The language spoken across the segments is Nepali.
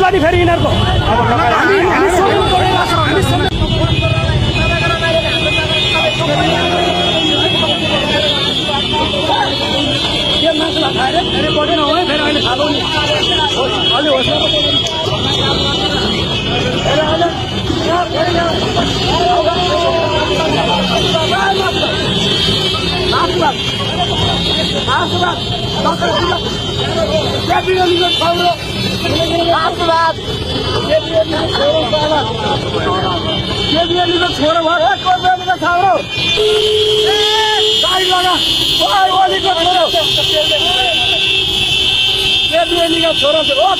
फुट्ला नि फेरि यिनीहरूको छोरो छोरी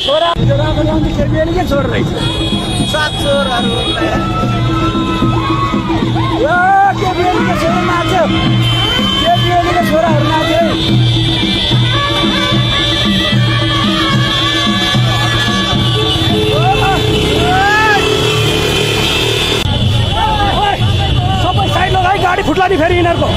छोरा छोड रहेछ 7 चोरहरू छोरा नाच्यो छोराहरू नाच्यो सबै साइड लगाइ गाडी फुट्ला नि फेरि यिनीहरूको